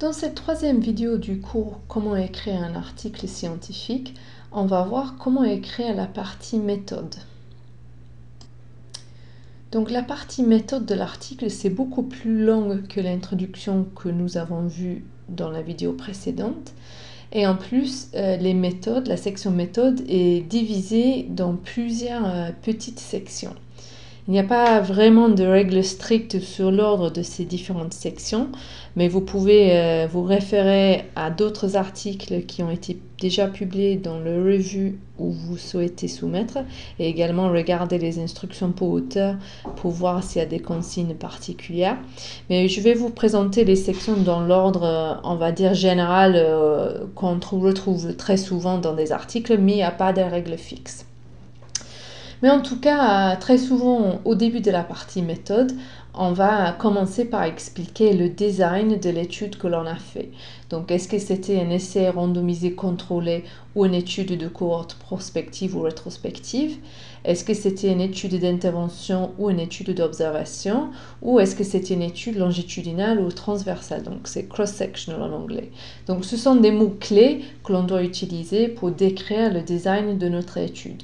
Dans cette troisième vidéo du cours Comment écrire un article scientifique, on va voir comment écrire la partie méthode. Donc la partie méthode de l'article, c'est beaucoup plus longue que l'introduction que nous avons vue dans la vidéo précédente. Et en plus, les méthodes, la section méthode est divisée dans plusieurs petites sections. Il n'y a pas vraiment de règles strictes sur l'ordre de ces différentes sections, mais vous pouvez vous référer à d'autres articles qui ont été déjà publiés dans le review où vous souhaitez soumettre et également regarder les instructions pour auteur pour voir s'il y a des consignes particulières. Mais je vais vous présenter les sections dans l'ordre, on va dire, général qu'on retrouve très souvent dans des articles, mais il n'y a pas de règles fixes. Mais en tout cas, très souvent, au début de la partie méthode, on va commencer par expliquer le design de l'étude que l'on a fait. Donc, est-ce que c'était un essai randomisé contrôlé ou une étude de cohorte prospective ou rétrospective? Est-ce que c'était une étude d'intervention ou une étude d'observation? Ou est-ce que c'était une étude longitudinale ou transversale? Donc, c'est cross-sectional en anglais. Donc, ce sont des mots-clés que l'on doit utiliser pour décrire le design de notre étude.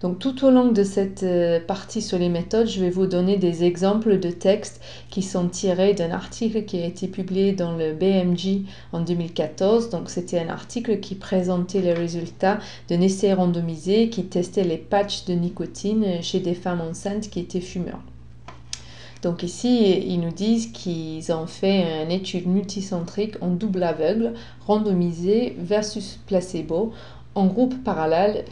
Donc tout au long de cette partie sur les méthodes, je vais vous donner des exemples de textes qui sont tirés d'un article qui a été publié dans le BMJ en 2014. Donc c'était un article qui présentait les résultats d'un essai randomisé qui testait les patchs de nicotine chez des femmes enceintes qui étaient fumeurs. Donc ici, ils nous disent qu'ils ont fait une étude multicentrique en double aveugle, randomisée versus placebo, en groupe parallèle,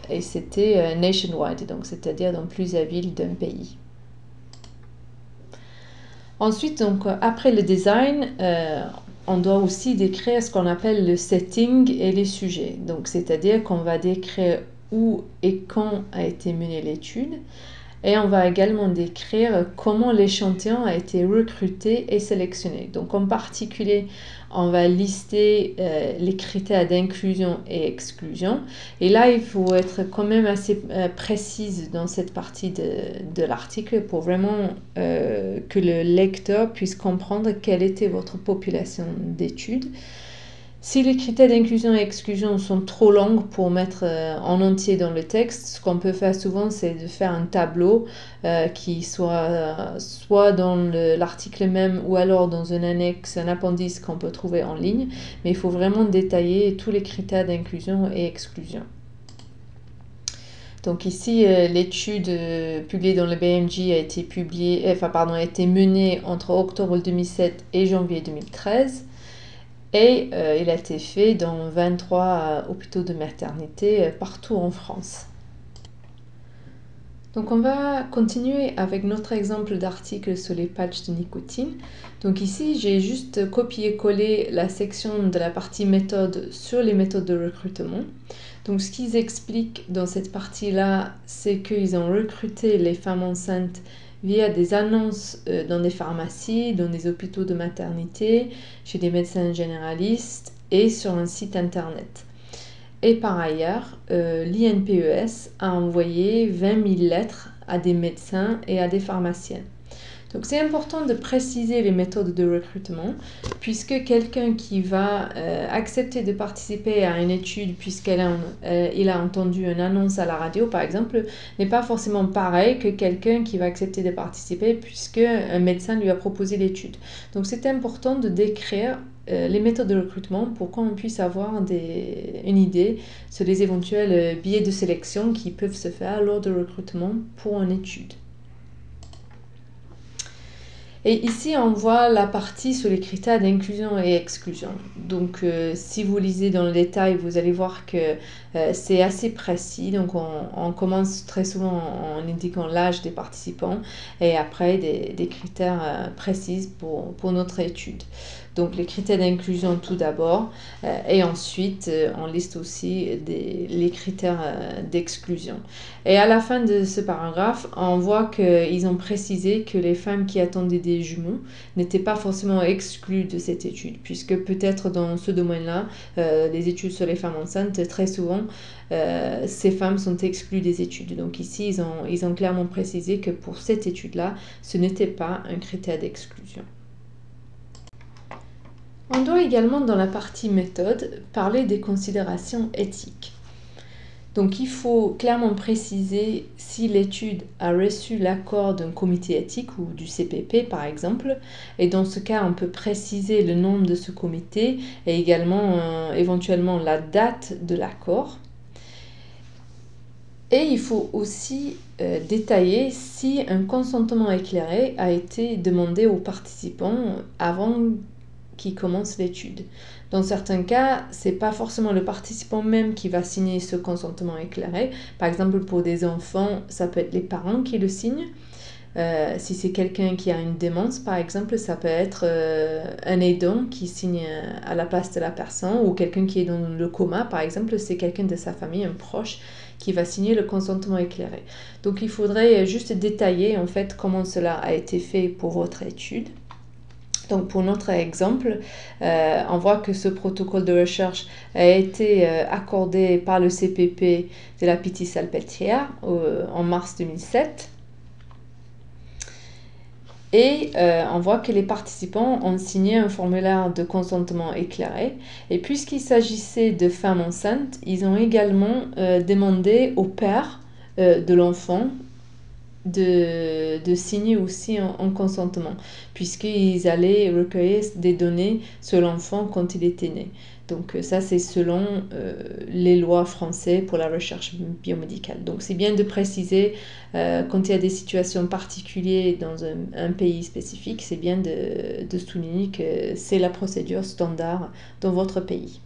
et c'était nationwide, donc c'est-à-dire dans plusieurs villes d'un pays. Ensuite, donc, après le design, on doit aussi décrire ce qu'on appelle le setting et les sujets. Donc, c'est-à-dire qu'on va décrire où et quand a été menée l'étude. Et on va également décrire comment l'échantillon a été recruté et sélectionné. Donc en particulier, on va lister les critères d'inclusion et exclusion. Et là, il faut être quand même assez précise dans cette partie de l'article pour vraiment que le lecteur puisse comprendre quelle était votre population d'études. Si les critères d'inclusion et exclusion sont trop longs pour mettre en entier dans le texte, ce qu'on peut faire souvent, c'est de faire un tableau qui soit dans l'article même ou alors dans un annexe, un appendice qu'on peut trouver en ligne. Mais il faut vraiment détailler tous les critères d'inclusion et exclusion. Donc ici, l'étude publiée dans le BMJ a été menée entre octobre 2007 et janvier 2013. Et il a été fait dans 23 hôpitaux de maternité partout en France. Donc on va continuer avec notre exemple d'article sur les patchs de nicotine. Donc ici, j'ai juste copié-collé la section de la partie méthode sur les méthodes de recrutement. Donc ce qu'ils expliquent dans cette partie-là, c'est qu'ils ont recruté les femmes enceintes via des annonces dans des pharmacies, dans des hôpitaux de maternité, chez des médecins généralistes et sur un site internet. Et par ailleurs, l'INPES a envoyé 20 000 lettres à des médecins et à des pharmaciens. Donc c'est important de préciser les méthodes de recrutement puisque quelqu'un qui va accepter de participer à une étude puisqu'il a entendu une annonce à la radio par exemple n'est pas forcément pareil que quelqu'un qui va accepter de participer puisque un médecin lui a proposé l'étude. Donc c'est important de décrire les méthodes de recrutement pour qu'on puisse avoir une idée sur les éventuels biais de sélection qui peuvent se faire lors de recrutement pour une étude. Et ici, on voit la partie sur les critères d'inclusion et exclusion. Donc, si vous lisez dans le détail, vous allez voir que c'est assez précis. Donc, on commence très souvent en indiquant l'âge des participants et après des critères précis pour notre étude. Donc, les critères d'inclusion tout d'abord et ensuite, on liste aussi les critères d'exclusion. Et à la fin de ce paragraphe, on voit qu'ils ont précisé que les femmes qui attendaient des jumeaux n'étaient pas forcément exclues de cette étude, puisque peut-être dans ce domaine-là, les études sur les femmes enceintes, très souvent, ces femmes sont exclues des études. Donc ici, ils ont clairement précisé que pour cette étude-là, ce n'était pas un critère d'exclusion. On doit également, dans la partie méthode, parler des considérations éthiques. Donc il faut clairement préciser si l'étude a reçu l'accord d'un comité éthique ou du CPP par exemple, et dans ce cas on peut préciser le nombre de ce comité et également éventuellement la date de l'accord. Et il faut aussi détailler si un consentement éclairé a été demandé aux participants avant qu'ils commencent l'étude. Dans certains cas, ce n'est pas forcément le participant même qui va signer ce consentement éclairé. Par exemple, pour des enfants, ça peut être les parents qui le signent. Si c'est quelqu'un qui a une démence, par exemple, ça peut être un aidant qui signe à la place de la personne, ou quelqu'un qui est dans le coma, par exemple, c'est quelqu'un de sa famille, un proche, qui va signer le consentement éclairé. Donc il faudrait juste détailler en fait comment cela a été fait pour votre étude. Donc pour notre exemple, on voit que ce protocole de recherche a été accordé par le CPP de la Pitié-Salpêtrière en mars 2007. Et on voit que les participants ont signé un formulaire de consentement éclairé. Et puisqu'il s'agissait de femmes enceintes, ils ont également demandé au père de l'enfant de signer aussi en consentement, puisqu'ils allaient recueillir des données sur l'enfant quand il était né. Donc ça, c'est selon les lois françaises pour la recherche biomédicale. Donc c'est bien de préciser, quand il y a des situations particulières dans un pays spécifique, c'est bien de souligner que c'est la procédure standard dans votre pays.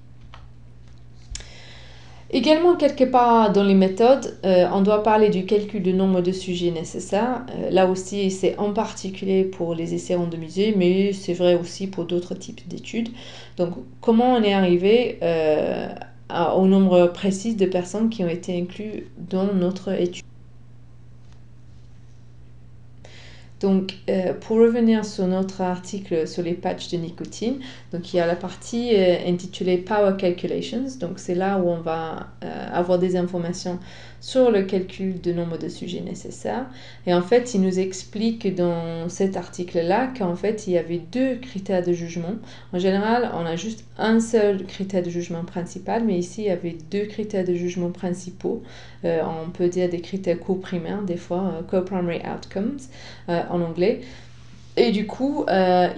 Également, quelque part dans les méthodes, on doit parler du calcul du nombre de sujets nécessaires. Là aussi, c'est en particulier pour les essais randomisés, mais c'est vrai aussi pour d'autres types d'études. Donc, comment on est arrivé au nombre précis de personnes qui ont été incluses dans notre étude? Donc, pour revenir sur notre article sur les patchs de nicotine, donc il y a la partie intitulée Power Calculations. Donc, c'est là où on va avoir des informations sur le calcul du nombre de sujets nécessaires. Et en fait, il nous explique dans cet article-là qu'en fait, il y avait deux critères de jugement. En général, on a juste un seul critère de jugement principal, mais ici, il y avait deux critères de jugement principaux. On peut dire des critères co-primaires, des fois co-primary outcomes en anglais. Et du coup,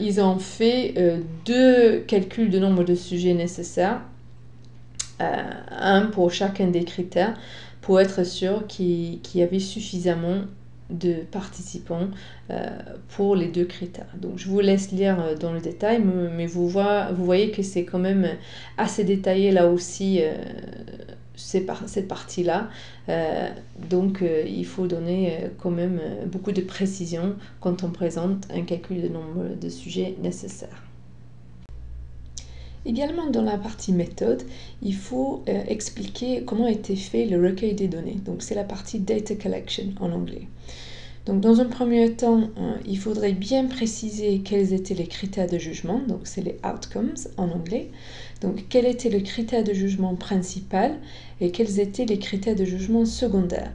ils ont fait deux calculs de nombre de sujets nécessaires, un pour chacun des critères, pour être sûr qu'il y avait suffisamment de participants pour les deux critères. Donc je vous laisse lire dans le détail, mais vous voyez que c'est quand même assez détaillé là aussi, cette partie-là. Donc il faut donner quand même beaucoup de précision quand on présente un calcul de nombre de sujets nécessaires. Également dans la partie méthode, il faut expliquer comment a été fait le recueil des données. Donc c'est la partie data collection en anglais. Donc dans un premier temps, il faudrait bien préciser quels étaient les critères de jugement, donc c'est les outcomes en anglais. Donc quel était le critère de jugement principal et quels étaient les critères de jugement secondaires.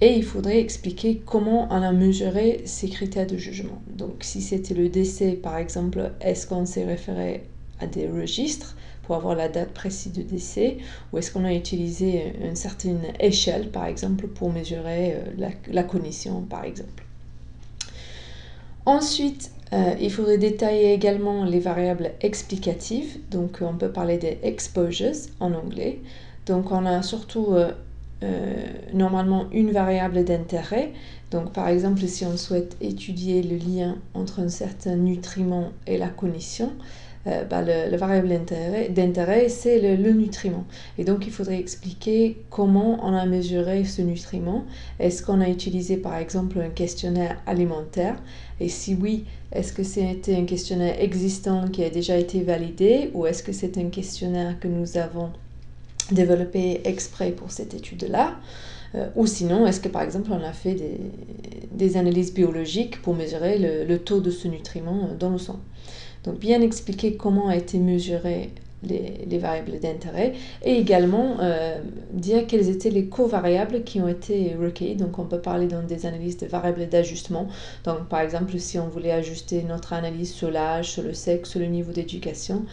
Et il faudrait expliquer comment on a mesuré ces critères de jugement. Donc si c'était le décès par exemple, est-ce qu'on s'est référé à des registres pour avoir la date précise de décès, ou est-ce qu'on a utilisé une certaine échelle, par exemple, pour mesurer la cognition, par exemple. Ensuite, il faudrait détailler également les variables explicatives, donc on peut parler des exposures en anglais. Donc on a surtout normalement une variable d'intérêt. Donc par exemple, si on souhaite étudier le lien entre un certain nutriment et la cognition, la variable d'intérêt, c'est le nutriment. Et donc, il faudrait expliquer comment on a mesuré ce nutriment. Est-ce qu'on a utilisé, par exemple, un questionnaire alimentaire? Et si oui, est-ce que c'était un questionnaire existant qui a déjà été validé, ou est-ce que c'est un questionnaire que nous avons développé exprès pour cette étude-là? Ou sinon, est-ce que, par exemple, on a fait des analyses biologiques pour mesurer le taux de ce nutriment dans le sang? Donc bien expliquer comment a été mesuré les variables d'intérêt, et également dire quelles étaient les covariables qui ont été recueillies. Donc on peut parler dans des analyses de variables d'ajustement. Donc par exemple, si on voulait ajuster notre analyse sur l'âge, sur le sexe, sur le niveau d'éducation,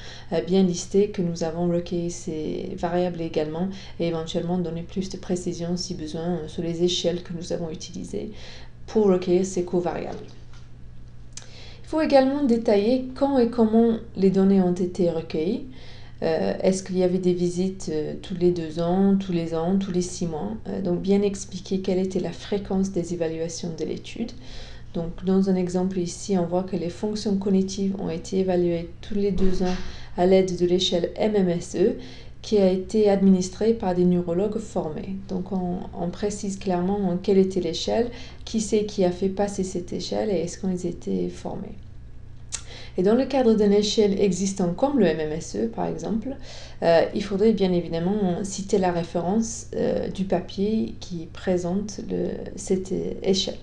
bien lister que nous avons recueilli ces variables également, et éventuellement donner plus de précision si besoin sur les échelles que nous avons utilisées pour recueillir ces covariables. Il faut également détailler quand et comment les données ont été recueillies. Est-ce qu'il y avait des visites tous les 2 ans, tous les ans, tous les 6 mois? Donc bien expliquer quelle était la fréquence des évaluations de l'étude. Donc dans un exemple ici, on voit que les fonctions cognitives ont été évaluées tous les 2 ans à l'aide de l'échelle MMSE, qui a été administrée par des neurologues formés. Donc on précise clairement quelle était l'échelle, qui c'est qui a fait passer cette échelle et est-ce qu'ils étaient formés. Et dans le cadre d'une échelle existante comme le MMSE par exemple, il faudrait bien évidemment citer la référence du papier qui présente cette échelle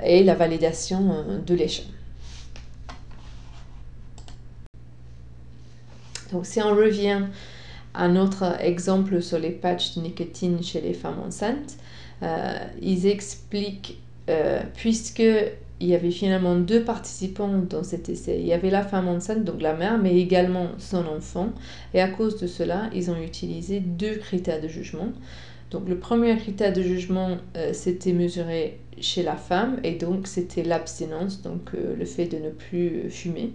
et la validation de l'échelle. Donc si on revient à notre exemple sur les patchs de nicotine chez les femmes enceintes, ils expliquent, puisque il y avait finalement 2 participants dans cet essai. Il y avait la femme enceinte, donc la mère, mais également son enfant. Et à cause de cela, ils ont utilisé 2 critères de jugement. Donc le premier critère de jugement, c'était mesuré chez la femme, et donc c'était l'abstinence, donc le fait de ne plus fumer.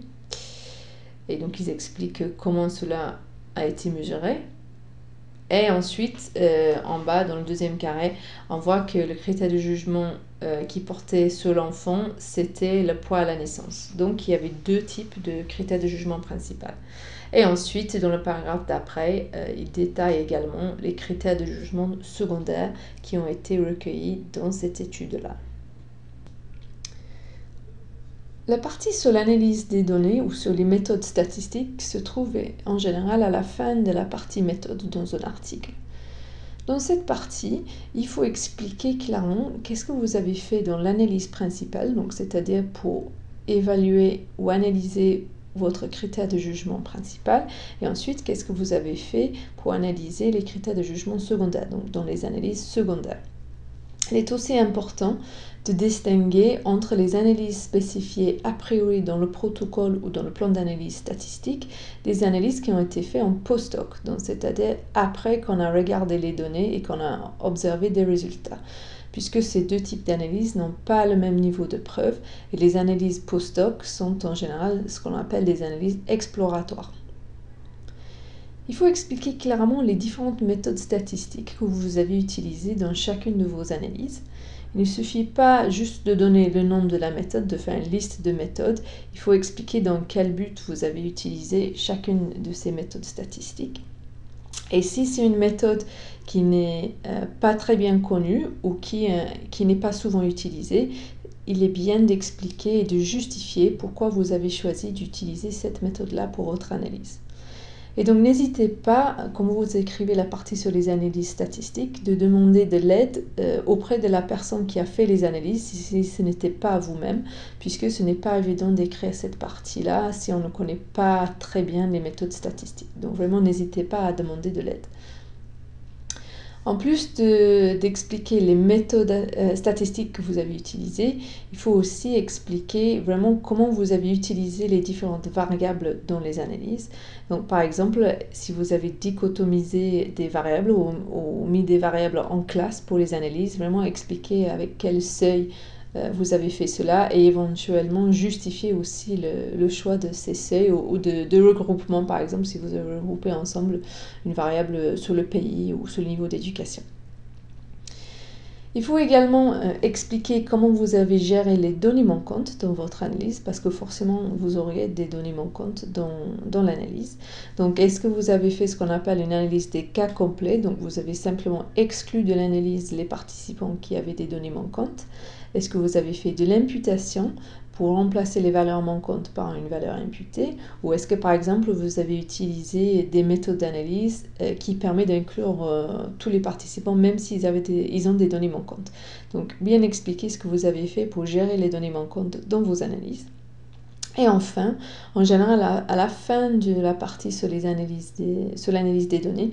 Et donc ils expliquent comment cela a été mesuré. Et ensuite, en bas, dans le deuxième carré, on voit que le critère de jugement qui portait sur l'enfant, c'était le poids à la naissance. Donc, il y avait 2 types de critères de jugement principaux. Et ensuite, dans le paragraphe d'après, il détaille également les critères de jugement secondaires qui ont été recueillis dans cette étude-là. La partie sur l'analyse des données ou sur les méthodes statistiques se trouve en général à la fin de la partie méthode dans un article. Dans cette partie, il faut expliquer clairement qu'est-ce que vous avez fait dans l'analyse principale, donc c'est-à-dire pour évaluer ou analyser votre critère de jugement principal, et ensuite qu'est-ce que vous avez fait pour analyser les critères de jugement secondaires, donc dans les analyses secondaires. Il est aussi important de distinguer entre les analyses spécifiées a priori dans le protocole ou dans le plan d'analyse statistique, des analyses qui ont été faites en post-hoc, c'est-à-dire après qu'on a regardé les données et qu'on a observé des résultats, puisque ces 2 types d'analyses n'ont pas le même niveau de preuve, et les analyses post-hoc sont en général ce qu'on appelle des analyses exploratoires. Il faut expliquer clairement les différentes méthodes statistiques que vous avez utilisées dans chacune de vos analyses. Il ne suffit pas juste de donner le nom de la méthode, de faire une liste de méthodes. Il faut expliquer dans quel but vous avez utilisé chacune de ces méthodes statistiques. Et si c'est une méthode qui n'est pas très bien connue ou qui n'est pas souvent utilisée, il est bien d'expliquer et de justifier pourquoi vous avez choisi d'utiliser cette méthode-là pour votre analyse. Et donc n'hésitez pas, quand vous écrivez la partie sur les analyses statistiques, de demander de l'aide auprès de la personne qui a fait les analyses, si ce n'était pas vous-même, puisque ce n'est pas évident d'écrire cette partie-là si on ne connaît pas très bien les méthodes statistiques. Donc vraiment n'hésitez pas à demander de l'aide. En plus d'expliquer les méthodes statistiques que vous avez utilisées, il faut aussi expliquer vraiment comment vous avez utilisé les différentes variables dans les analyses. Donc par exemple, si vous avez dichotomisé des variables ou mis des variables en classe pour les analyses, vraiment expliquer avec quel seuil vous avez fait cela et éventuellement justifier aussi le choix de ces seuils ou de regroupement, par exemple si vous avez regroupé ensemble une variable sur le pays ou sur le niveau d'éducation. Il faut également expliquer comment vous avez géré les données manquantes dans votre analyse, parce que forcément vous auriez des données manquantes dans l'analyse. Donc est-ce que vous avez fait ce qu'on appelle une analyse des cas complets, donc vous avez simplement exclu de l'analyse les participants qui avaient des données manquantes? Est-ce que vous avez fait de l'imputation pour remplacer les valeurs manquantes par une valeur imputée? Ou est-ce que par exemple vous avez utilisé des méthodes d'analyse qui permettent d'inclure tous les participants même s'ils ont des données manquantes? Donc bien expliquer ce que vous avez fait pour gérer les données manquantes dans vos analyses. Et enfin, en général, à la fin de la partie sur l'analyse des données,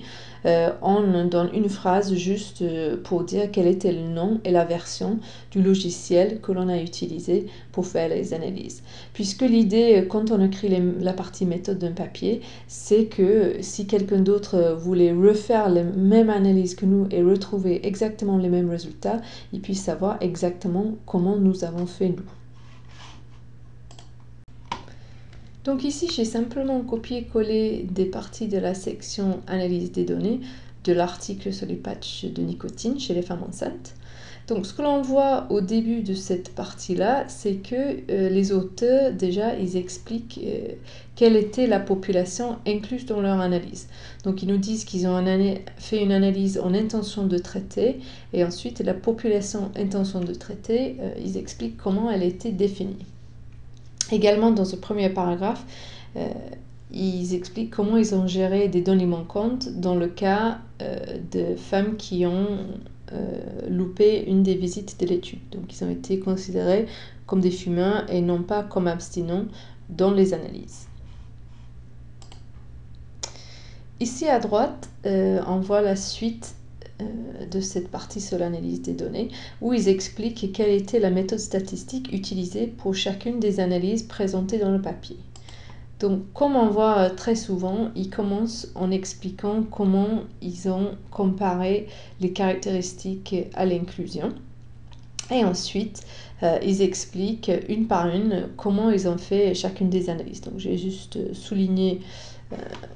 on donne une phrase juste pour dire quel était le nom et la version du logiciel que l'on a utilisé pour faire les analyses. Puisque l'idée, quand on écrit la partie méthode d'un papier, c'est que si quelqu'un d'autre voulait refaire les mêmes analyses que nous et retrouver exactement les mêmes résultats, il puisse savoir exactement comment nous avons fait nous. Donc ici, j'ai simplement copié-collé des parties de la section analyse des données de l'article sur les patchs de nicotine chez les femmes enceintes. Donc ce que l'on voit au début de cette partie-là, c'est que les auteurs, déjà, ils expliquent quelle était la population incluse dans leur analyse. Donc ils nous disent qu'ils ont fait une analyse en intention de traiter, et ensuite la population intention de traiter, ils expliquent comment elle était définie. Également, dans ce premier paragraphe, ils expliquent comment ils ont géré des données manquantes dans le cas de femmes qui ont loupé une des visites de l'étude. Donc, ils ont été considérés comme des fumeurs et non pas comme abstinents dans les analyses. Ici à droite, on voit la suite de cette partie sur l'analyse des données, où ils expliquent quelle était la méthode statistique utilisée pour chacune des analyses présentées dans le papier. Donc, comme on voit très souvent, ils commencent en expliquant comment ils ont comparé les caractéristiques à l'inclusion. Et ensuite, ils expliquent une par une comment ils ont fait chacune des analyses. Donc, j'ai juste souligné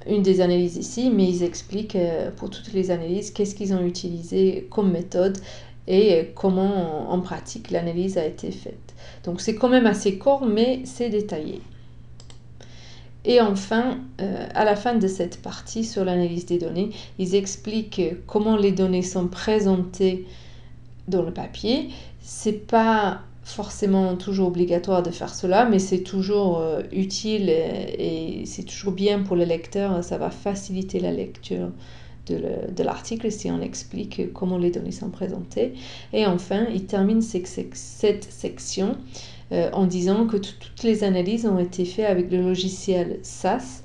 une des analyses ici, mais ils expliquent pour toutes les analyses qu'est-ce qu'ils ont utilisé comme méthode et comment en pratique l'analyse a été faite. Donc c'est quand même assez court, mais c'est détaillé. Et enfin, à la fin de cette partie sur l'analyse des données, ils expliquent comment les données sont présentées dans le papier. C'est pas forcément toujours obligatoire de faire cela, mais c'est toujours utile et c'est toujours bien pour le lecteur. Ça va faciliter la lecture de l'article si on explique comment les données sont présentées. Et enfin, il termine cette section en disant que toutes les analyses ont été faites avec le logiciel SAS.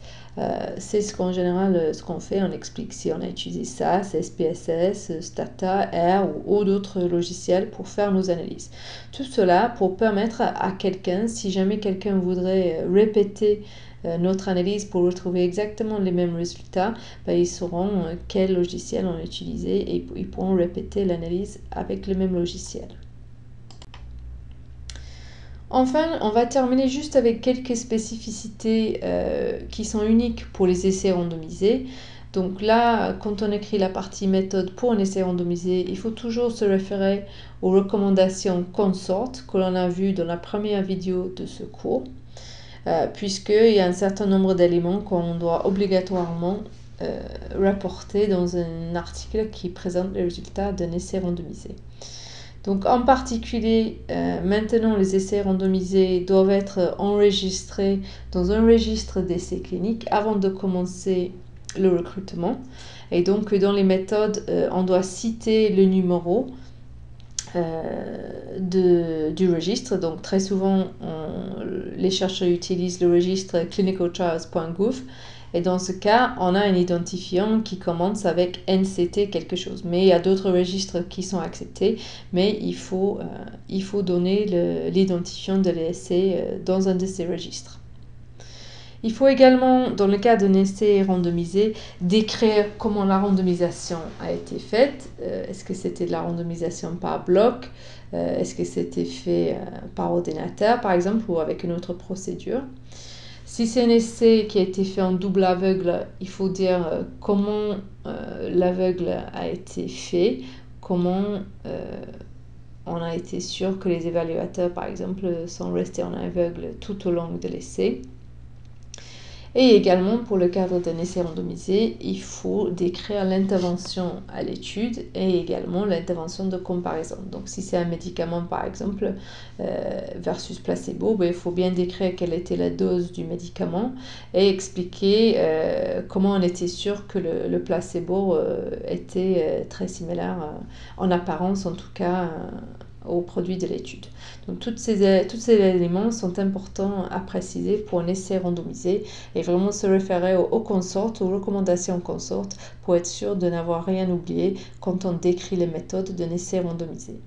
C'est qu'en général, ce qu'on fait, on explique si on a utilisé SAS, SPSS, Stata, R ou d'autres logiciels pour faire nos analyses. Tout cela pour permettre à quelqu'un, si jamais quelqu'un voudrait répéter notre analyse pour retrouver exactement les mêmes résultats, ils sauront quel logiciel on a utilisé et ils pourront répéter l'analyse avec le même logiciel. Enfin, on va terminer juste avec quelques spécificités qui sont uniques pour les essais randomisés. Donc là, quand on écrit la partie méthode pour un essai randomisé, il faut toujours se référer aux recommandations CONSORT que l'on a vues dans la première vidéo de ce cours, puisqu'il y a un certain nombre d'éléments qu'on doit obligatoirement rapporter dans un article qui présente les résultats d'un essai randomisé. Donc en particulier, maintenant les essais randomisés doivent être enregistrés dans un registre d'essais cliniques avant de commencer le recrutement. Et donc dans les méthodes, on doit citer le numéro du registre. Donc très souvent, les chercheurs utilisent le registre clinicaltrials.gov. Et dans ce cas, on a un identifiant qui commence avec NCT quelque chose. Mais il y a d'autres registres qui sont acceptés, mais il faut donner l'identifiant de l'essai dans un de ces registres. Il faut également, dans le cas d'un essai randomisé, décrire comment la randomisation a été faite. Est-ce que c'était de la randomisation par bloc? Est-ce que c'était fait par ordinateur, par exemple, ou avec une autre procédure? Si c'est un essai qui a été fait en double aveugle, il faut dire comment l'aveugle a été fait, comment on a été sûr que les évaluateurs, par exemple, sont restés en aveugle tout au long de l'essai. Et également, pour le cadre d'un essai randomisé, il faut décrire l'intervention à l'étude et également l'intervention de comparaison. Donc, si c'est un médicament, par exemple, versus placebo, il faut bien décrire quelle était la dose du médicament et expliquer comment on était sûr que le placebo était très similaire, en apparence en tout cas, aux produits de l'étude. Donc tous ces éléments sont importants à préciser pour un essai randomisé et vraiment se référer aux consort, aux recommandations consort pour être sûr de n'avoir rien oublié quand on décrit les méthodes d'un essai randomisé.